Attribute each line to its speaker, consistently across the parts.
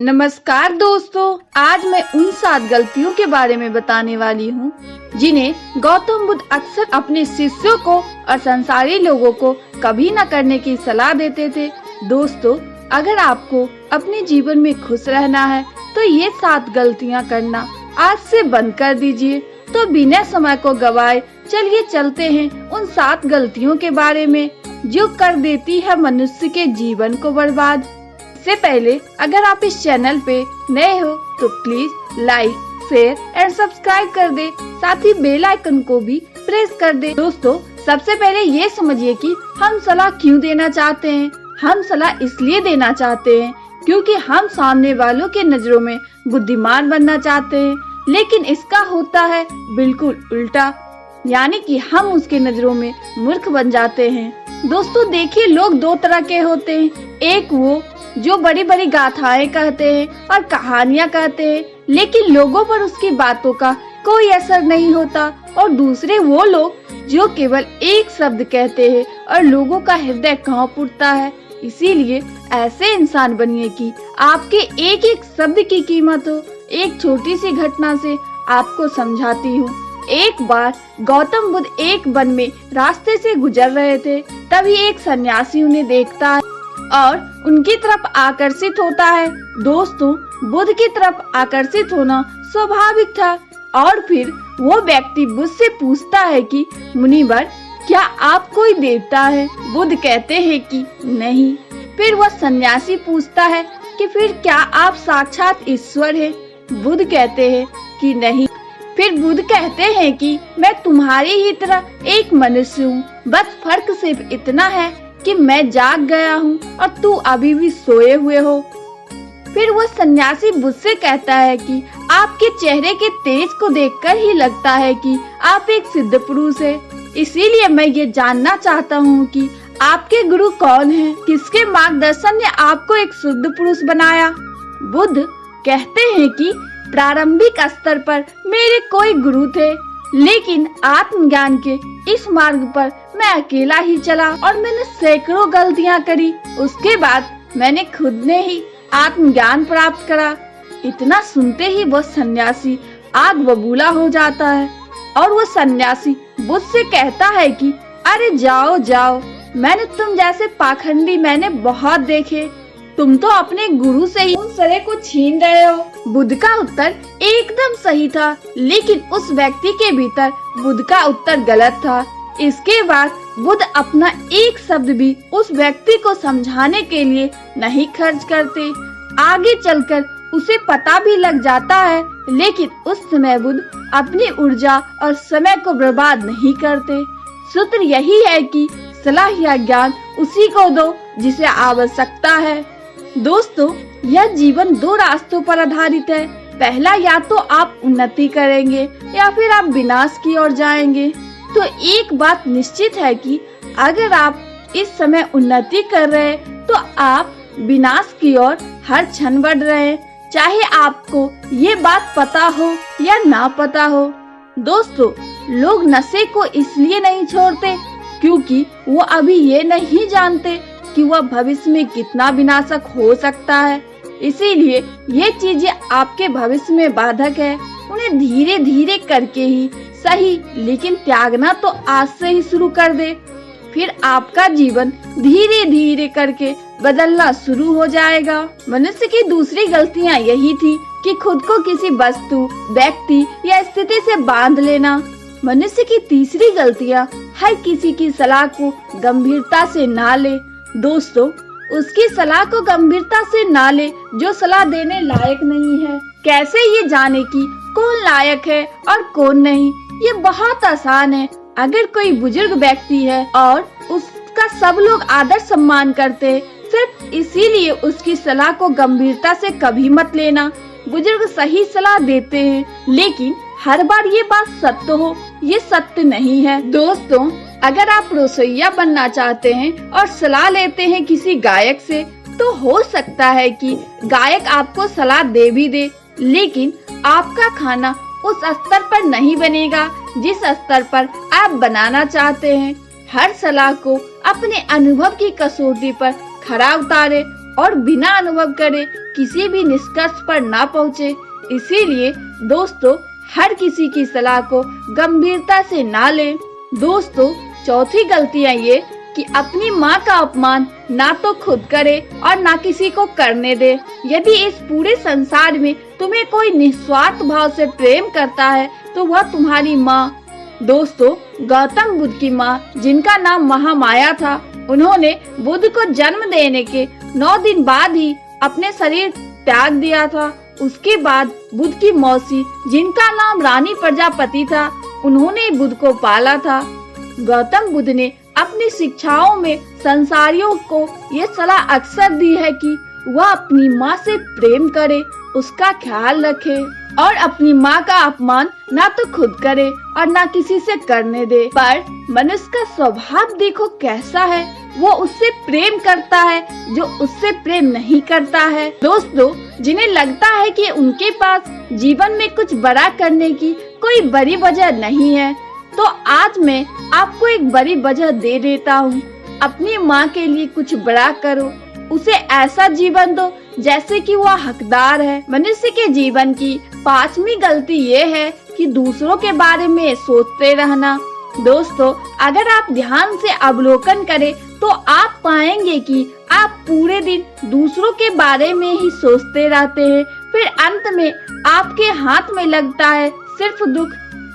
Speaker 1: नमस्कार दोस्तों, आज मैं उन 7 गलतियों के बारे में बताने वाली हूँ जिन्हें गौतम बुद्ध अक्सर अपने शिष्यों को और संसारी लोगों को कभी न करने की सलाह देते थे। दोस्तों, अगर आपको अपने जीवन में खुश रहना है तो ये 7 गलतियाँ करना आज से बंद कर दीजिए। तो बिना समय को गवाए चलिए चलते हैं उन 7 गलतियों के बारे में जो कर देती है मनुष्य के जीवन को बर्बाद। इससे पहले अगर आप इस चैनल पे नए हो तो please like, share and subscribe कर दे, साथ ही बेल आइकन को भी प्रेस कर दे। दोस्तों, सबसे पहले ये समझिए कि हम सलाह क्यों देना चाहते हैं। हम सलाह इसलिए देना चाहते हैं क्योंकि हम सामने वालों के नजरों में बुद्धिमान बनना चाहते हैं, लेकिन इसका होता है बिल्कुल उल्टा, यानी कि हम उसके नजरों में मूर्ख बन जाते हैं। दोस्तों देखिए, लोग 2 तरह के होते हैं। एक वो जो बड़ी बड़ी गाथाएं कहते हैं और कहानियां कहते हैं, लेकिन लोगों पर उसकी बातों का कोई असर नहीं होता, और दूसरे वो लोग जो केवल एक शब्द कहते हैं और लोगों का हृदय कांप उठता है। इसीलिए ऐसे इंसान बनिए कि आपके एक एक शब्द की कीमत हो। एक छोटी सी घटना से आपको समझाती हूँ। एक बार गौतम बुद्ध एक वन में रास्ते से गुजर रहे थे, तभी एक सन्यासी उन्हें देखता है और उनकी तरफ आकर्षित होता है। दोस्तों, बुद्ध की तरफ आकर्षित होना स्वाभाविक था, और फिर वो व्यक्ति बुद्ध से पूछता है कि मुनिवर, क्या आप कोई देवता है? बुद्ध कहते हैं कि नहीं। फिर वह सन्यासी पूछता है कि फिर क्या आप साक्षात ईश्वर हैं? बुद्ध कहते हैं कि नहीं। फिर बुद्ध कहते हैं कि मैं तुम्हारी ही तरह एक मनुष्य हूँ, बस फर्क सिर्फ इतना है कि मैं जाग गया हूँ और तू अभी भी सोए हुए हो। फिर वो सन्यासी बुद्ध से कहता है कि आपके चेहरे के तेज को देखकर ही लगता है कि आप एक सिद्ध पुरुष है। इसीलिए मैं ये जानना चाहता हूँ कि आपके गुरु कौन हैं? किसके मार्गदर्शन ने आपको एक शुद्ध पुरुष बनाया? बुद्ध कहते हैं कि प्रारंभिक स्तर पर मेरे कोई गुरु थे, लेकिन आत्मज्ञान के इस मार्ग पर मैं अकेला ही चला और मैंने सैकड़ों गलतियां करी। उसके बाद मैंने खुद ने ही आत्मज्ञान प्राप्त करा। इतना सुनते ही वो सन्यासी आग बबूला हो जाता है, और वो सन्यासी बुद्ध से कहता है कि अरे जाओ जाओ, मैंने तुम जैसे पाखंडी मैंने बहुत देखे। तुम तो अपने गुरु से ही उन सरे को छीन रहे हो। बुद्ध का उत्तर एकदम सही था, लेकिन उस व्यक्ति के भीतर बुद्ध का उत्तर गलत था। इसके बाद बुद्ध अपना एक शब्द भी उस व्यक्ति को समझाने के लिए नहीं खर्च करते। आगे चलकर उसे पता भी लग जाता है, लेकिन उस समय बुद्ध अपनी ऊर्जा और समय को बर्बाद नहीं करते। सूत्र यही है कि सलाह या ज्ञान उसी को दो जिसे आवश्यकता है। दोस्तों, यह जीवन 2 रास्तों पर आधारित है। पहला, या तो आप उन्नति करेंगे या फिर आप विनाश की ओर जाएंगे। तो एक बात निश्चित है कि अगर आप इस समय उन्नति कर रहे हैं तो आप विनाश की ओर हर क्षण बढ़ रहे हैं, चाहे आपको ये बात पता हो या ना पता हो। दोस्तों, लोग नशे को इसलिए नहीं छोड़ते क्योंकि वो अभी ये नहीं जानते कि वह भविष्य में कितना विनाशक हो सकता है। इसीलिए ये चीजें आपके भविष्य में बाधक है। उन्हें धीरे धीरे करके ही सही, लेकिन त्यागना तो आज से ही शुरू कर दे, फिर आपका जीवन धीरे धीरे करके बदलना शुरू हो जाएगा। मनुष्य की दूसरी गलतियाँ यही थी कि खुद को किसी वस्तु, व्यक्ति या स्थिति से बांध लेना। मनुष्य की तीसरी गलतियाँ हर किसी की सलाह को गंभीरता से ना ले। दोस्तों, उसकी सलाह को गंभीरता से ना ले जो सलाह देने लायक नहीं है। कैसे ये जाने कि कौन लायक है और कौन नहीं? ये बहुत आसान है। अगर कोई बुजुर्ग व्यक्ति है और उसका सब लोग आदर सम्मान करते हैं, सिर्फ इसीलिए उसकी सलाह को गंभीरता से कभी मत लेना। बुजुर्ग सही सलाह देते हैं, लेकिन हर बार ये बात सत्य हो, ये सत्य नहीं है। दोस्तों, अगर आप रसोइया बनना चाहते हैं और सलाह लेते हैं किसी गायक से, तो हो सकता है कि गायक आपको सलाह दे भी दे, लेकिन आपका खाना उस स्तर पर नहीं बनेगा जिस स्तर पर आप बनाना चाहते हैं। हर सलाह को अपने अनुभव की कसौटी पर खरा उतारे और बिना अनुभव करे किसी भी निष्कर्ष पर ना पहुँचे। इसीलिए दोस्तों, हर किसी की सलाह को गंभीरता से ना लें। दोस्तों, चौथी गलतियाँ ये कि अपनी माँ का अपमान ना तो खुद करे और ना किसी को करने दे। यदि इस पूरे संसार में तुम्हें कोई निस्वार्थ भाव से प्रेम करता है तो वह तुम्हारी माँ। दोस्तों, गौतम बुद्ध की माँ, जिनका नाम महामाया था, उन्होंने बुद्ध को जन्म देने के 9 दिन बाद ही अपने शरीर त्याग दिया था। उसके बाद बुद्ध की मौसी, जिनका नाम रानी प्रजापति था, उन्होंने बुद्ध को पाला था। गौतम बुद्ध ने अपनी शिक्षाओं में संसारियों को ये सलाह अक्सर दी है कि वह अपनी माँ से प्रेम करे, उसका ख्याल रखे और अपनी माँ का अपमान ना तो खुद करे और ना किसी से करने दे। पर मनुष्य का स्वभाव देखो कैसा है, वो उससे प्रेम करता है जो उससे प्रेम नहीं करता है। दोस्तों, जिन्हें लगता है कि उनके पास जीवन में कुछ बड़ा करने की कोई बड़ी वजह नहीं है, तो आज मैं आपको एक बड़ी वजह दे देता हूँ। अपनी माँ के लिए कुछ बड़ा करो, उसे ऐसा जीवन दो जैसे कि वह हकदार है। मनुष्य के जीवन की 5वीं गलती ये है कि दूसरों के बारे में सोचते रहना। दोस्तों, अगर आप ध्यान से अवलोकन करें तो आप पाएंगे कि आप पूरे दिन दूसरों के बारे में ही सोचते रहते हैं। फिर अंत में आपके हाथ में लगता है सिर्फ दुख।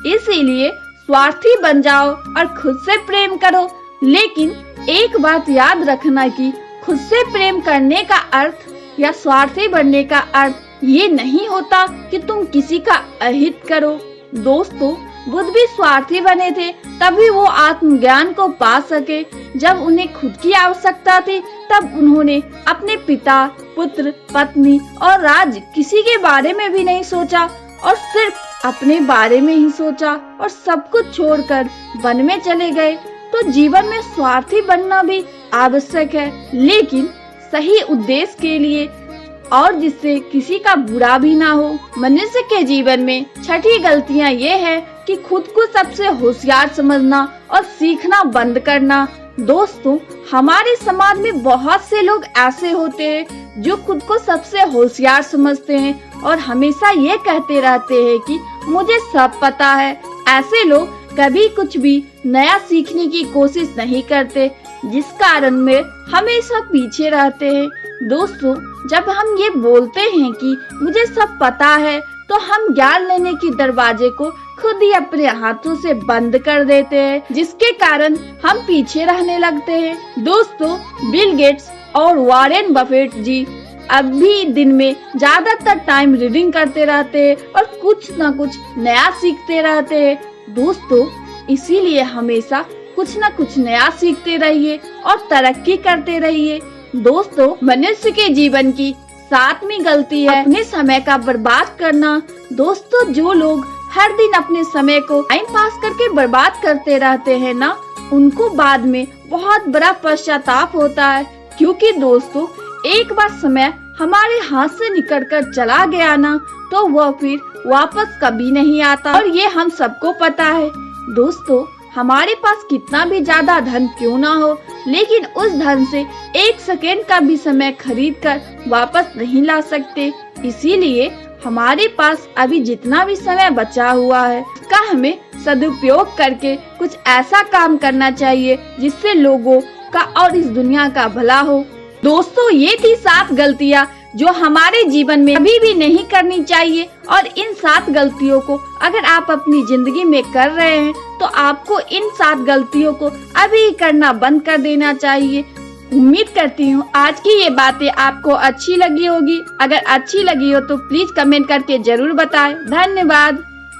Speaker 1: इसीलिए स्वार्थी बन जाओ और खुद से प्रेम करो। लेकिन एक बात याद रखना कि खुद से प्रेम करने का अर्थ या स्वार्थी बनने का अर्थ ये नहीं होता कि तुम किसी का अहित करो। दोस्तों, बुद्ध भी स्वार्थी बने थे, तभी वो आत्मज्ञान को पा सके। जब उन्हें खुद की आवश्यकता थी तब उन्होंने अपने पिता, पुत्र, पत्नी और राज्य किसी के बारे में भी नहीं सोचा और सिर्फ अपने बारे में ही सोचा और सब कुछ छोड़कर वन में चले गए। तो जीवन में स्वार्थी बनना भी आवश्यक है, लेकिन सही उद्देश्य के लिए और जिससे किसी का बुरा भी ना हो। मनुष्य के जीवन में 6ठी गलतियाँ ये है कि खुद को सबसे होशियार समझना और सीखना बंद करना। दोस्तों, हमारे समाज में बहुत से लोग ऐसे होते हैं जो खुद को सबसे होशियार समझते हैं और हमेशा ये कहते रहते हैं कि मुझे सब पता है। ऐसे लोग कभी कुछ भी नया सीखने की कोशिश नहीं करते, जिस कारण में हमेशा पीछे रहते हैं। दोस्तों, जब हम ये बोलते हैं कि मुझे सब पता है, तो हम ज्ञान लेने के दरवाजे को खुद ही अपने हाथों से बंद कर देते हैं, जिसके कारण हम पीछे रहने लगते हैं। दोस्तों, बिल गेट्स और वॉरेन बफेट जी अब भी दिन में ज्यादातर टाइम रीडिंग करते रहते हैं और कुछ न कुछ नया सीखते रहते हैं। दोस्तों, इसीलिए हमेशा कुछ न कुछ नया सीखते रहिए और तरक्की करते रहिए। दोस्तों, मनुष्य के जीवन की 7वीं गलती है अपने समय का बर्बाद करना। दोस्तों, जो लोग हर दिन अपने समय को टाइम पास करके बर्बाद करते रहते हैं ना, उनको बाद में बहुत बड़ा पश्चाताप होता है। क्योंकि दोस्तों, एक बार समय हमारे हाथ से निकल कर चला गया ना, तो वह फिर वापस कभी नहीं आता और ये हम सबको पता है। दोस्तों, हमारे पास कितना भी ज्यादा धन क्यों ना हो, लेकिन उस धन से 1 सेकेंड का भी समय खरीद कर वापस नहीं ला सकते। इसीलिए हमारे पास अभी जितना भी समय बचा हुआ है, उसका हमें सदुपयोग करके कुछ ऐसा काम करना चाहिए जिससे लोगों का और इस दुनिया का भला हो। दोस्तों, ये थी 7 गलतियाँ जो हमारे जीवन में कभी भी नहीं करनी चाहिए, और इन 7 गलतियों को अगर आप अपनी जिंदगी में कर रहे हैं तो आपको इन 7 गलतियों को अभी करना बंद कर देना चाहिए। उम्मीद करती हूँ आज की ये बातें आपको अच्छी लगी होगी। अगर अच्छी लगी हो तो प्लीज कमेंट करके जरूर बताएं। धन्यवाद।